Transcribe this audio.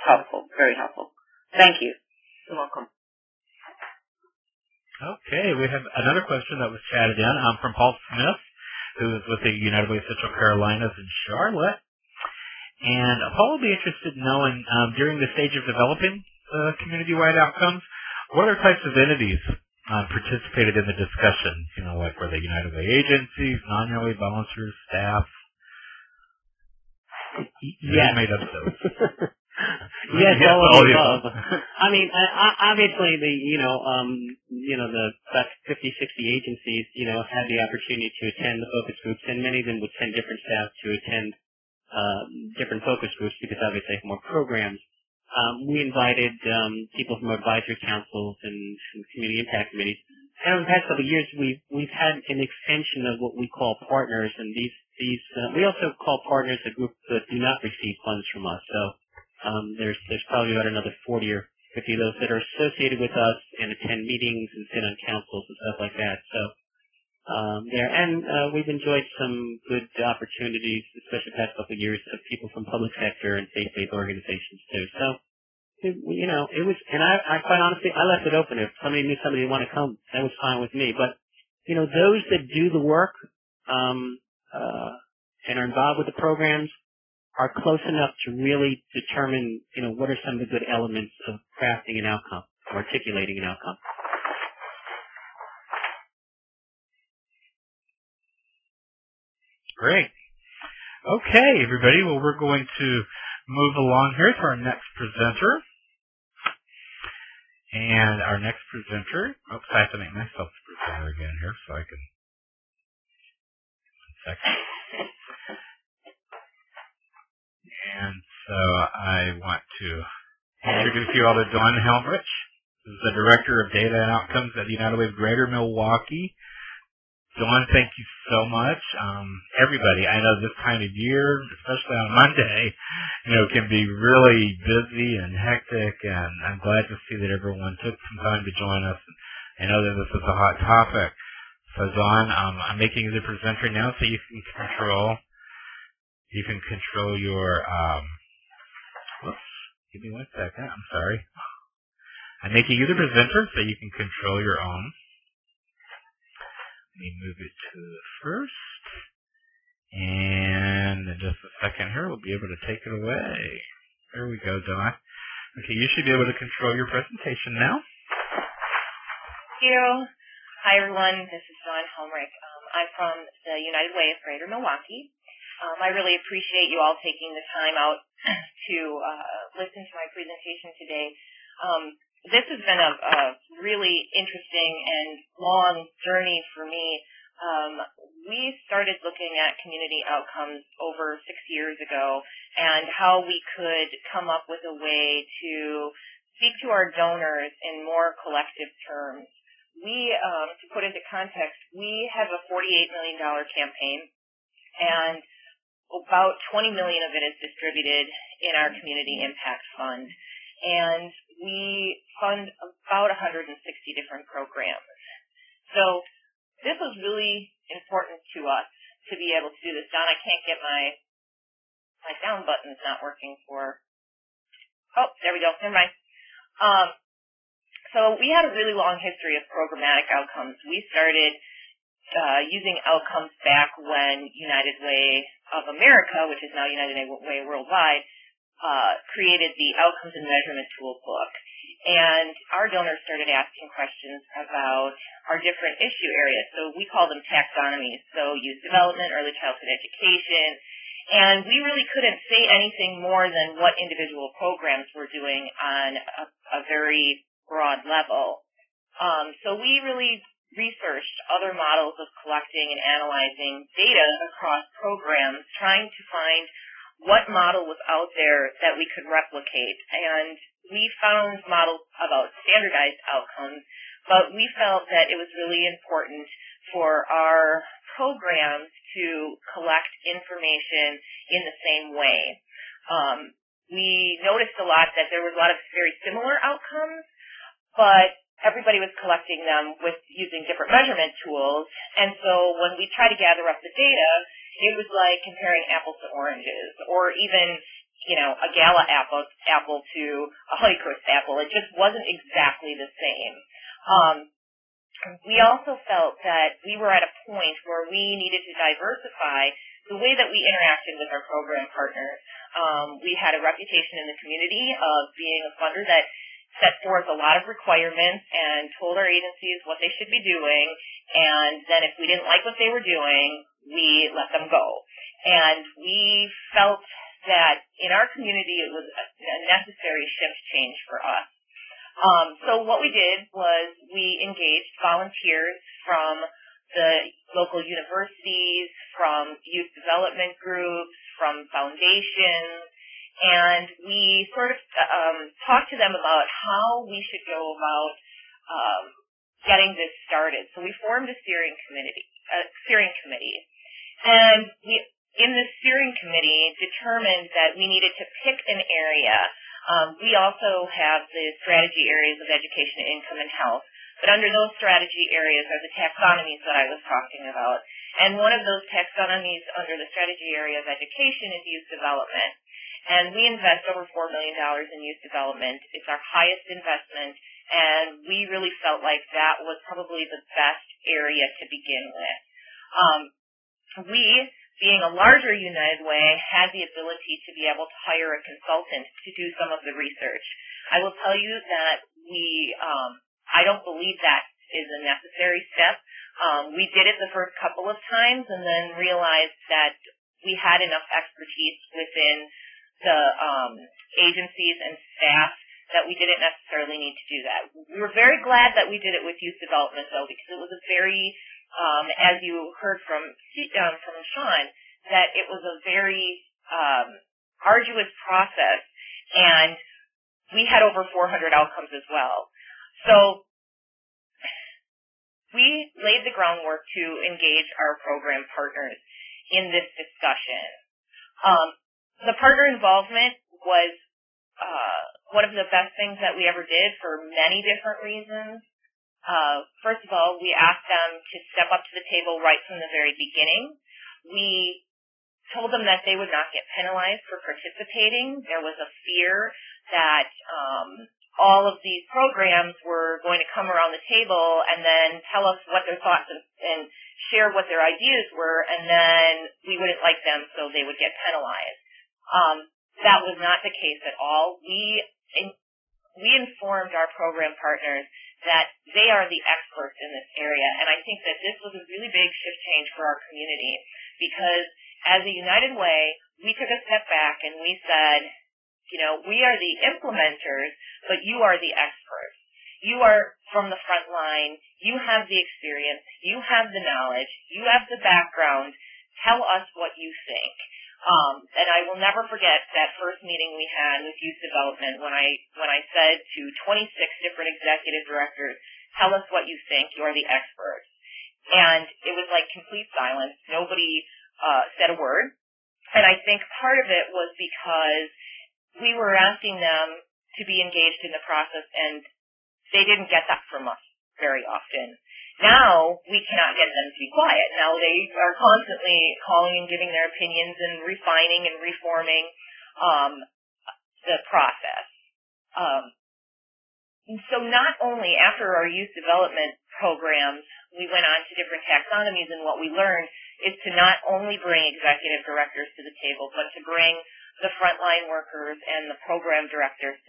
helpful, very helpful. Thank you. You're welcome. Okay, we have another question that was chatted in from Paul Smith, who is with the United Way of Central Carolinas in Charlotte. And Paul will be interested in knowing, during the stage of developing community-wide outcomes, what other types of entities participated in the discussions? You know, like were they United Way agencies, non-United Way volunteers, staff? Yes. Who made up those? Yes, all of the above. I mean, obviously the best 50, 60 agencies, had the opportunity to attend the focus groups, and many of them would send different staff to attend different focus groups because obviously they have more programs. We invited people from advisory councils and community impact committees. And in the past couple of years, we've had an extension of what we call partners, and these we also call partners a group that do not receive funds from us. So there's probably about another 40 or 50 of those that are associated with us and attend meetings and sit on councils and stuff like that. So we've enjoyed some good opportunities, especially the past couple of years, of people from public sector and faith-based organizations too. So it was, and I quite honestly, I left it open. If somebody knew somebody wanted to come, that was fine with me. But those that do the work and are involved with the programs are close enough to really determine, what are some of the good elements of crafting an outcome, or articulating an outcome. Great. Okay, everybody. Well, we're going to move along here to our next presenter. And our next presenter, I have to make myself the presenter again here so I can, 1 second. And so I want to introduce you all to Dawn Helmrich, who's the Director of Data and Outcomes at the United Way of Greater Milwaukee. Dawn, thank you so much. Everybody, I know this time of year, especially on Monday, can be really busy and hectic, and I'm glad to see that everyone took some time to join us. I know that this is a hot topic. So Dawn, I'm making you the presenter now so you can control your, whoops, give me 1 second, I'm sorry. I'm making you the presenter so you can control your own. Let me move it to the first. And in just a second here, we'll be able to take it away. There we go, Dawn. Okay, you should be able to control your presentation now. Thank you. Hi, everyone. This is Dawn Helmrich. I'm from the United Way of Greater Milwaukee. I really appreciate you all taking the time out to listen to my presentation today. This has been a really interesting and long journey for me. We started looking at community outcomes over 6 years ago and how we could come up with a way to speak to our donors in more collective terms. To put into context, we have a $48 million campaign, and about $20 million of it is distributed in our Community Impact Fund. And we fund about 160 different programs. So this was really important to us to be able to do this. Don, I can't get my down button's not working for, oh, there we go, never mind. So we had a really long history of programmatic outcomes. We started using outcomes back when United Way of America, which is now United Way Worldwide, created the Outcomes and Measurement Toolbook. And our donors started asking questions about our different issue areas. So we call them taxonomies. So youth development, early childhood education. And we really couldn't say anything more than what individual programs were doing on a very broad level. So we really researched other models of collecting and analyzing data across programs, trying to find what model was out there that we could replicate. And we found models about standardized outcomes, but we felt that it was really important for our programs to collect information in the same way. We noticed a lot that there was a lot of very similar outcomes, but everybody was collecting them with using different measurement tools. And so when we try to gather up the data, it was like comparing apples to oranges, or even a gala apple to a Honeycrisp apple. It just wasn't exactly the same. We also felt that we were at a point where we needed to diversify the way that we interacted with our program partners. We had a reputation in the community of being a funder that set forth a lot of requirements and told our agencies what they should be doing, and then if we didn't like what they were doing, we let them go. And we felt that in our community it was a necessary shift change for us. So what we did was we engaged volunteers from the local universities, from youth development groups, from foundations, and we sort of talked to them about how we should go about getting this started. So we formed a steering committee, and we, in the steering committee, determined that we needed to pick an area. We also have the strategy areas of education, income, and health. But under those strategy areas are the taxonomies that I was talking about. And one of those taxonomies under the strategy area of education is youth development. And we invest over $4 million in youth development. It's our highest investment, and we really felt like that was probably the best area to begin with. We, being a larger United Way, had the ability to be able to hire a consultant to do some of the research. I will tell you that I don't believe that is a necessary step. We did it the first couple of times and then realized that we had enough expertise within the agencies and staff that we didn't necessarily need to do that. We were very glad that we did it with youth development, though, because it was a very, as you heard from Shawn, that it was a very arduous process, and we had over 400 outcomes as well. So we laid the groundwork to engage our program partners in this discussion. The partner involvement was one of the best things that we ever did for many different reasons. First of all, we asked them to step up to the table right from the very beginning. We told them that they would not get penalized for participating. There was a fear that all of these programs were going to come around the table and then tell us what their thoughts and share what their ideas were, and then we wouldn't like them, so they would get penalized. That was not the case at all. We informed our program partners that they are the experts in this area, and I think that this was a really big shift change for our community, because as a United Way, we took a step back and we said, we are the implementers, but you are the experts. You are from the front line. You have the experience. You have the knowledge. You have the background. Tell us what you think. And I will never forget that first meeting we had with youth development when I said to 26 different executive directors, tell us what you think. You are the experts. And it was like complete silence. Nobody said a word. And I think part of it was because we were asking them to be engaged in the process, and they didn't get that from us very often. Now we cannot get them to be quiet. Now they are constantly calling and giving their opinions and refining and reforming the process. And so not only after our youth development programs, we went on to different taxonomies, and what we learned is to not only bring executive directors to the table, but to bring the frontline workers and the program directors to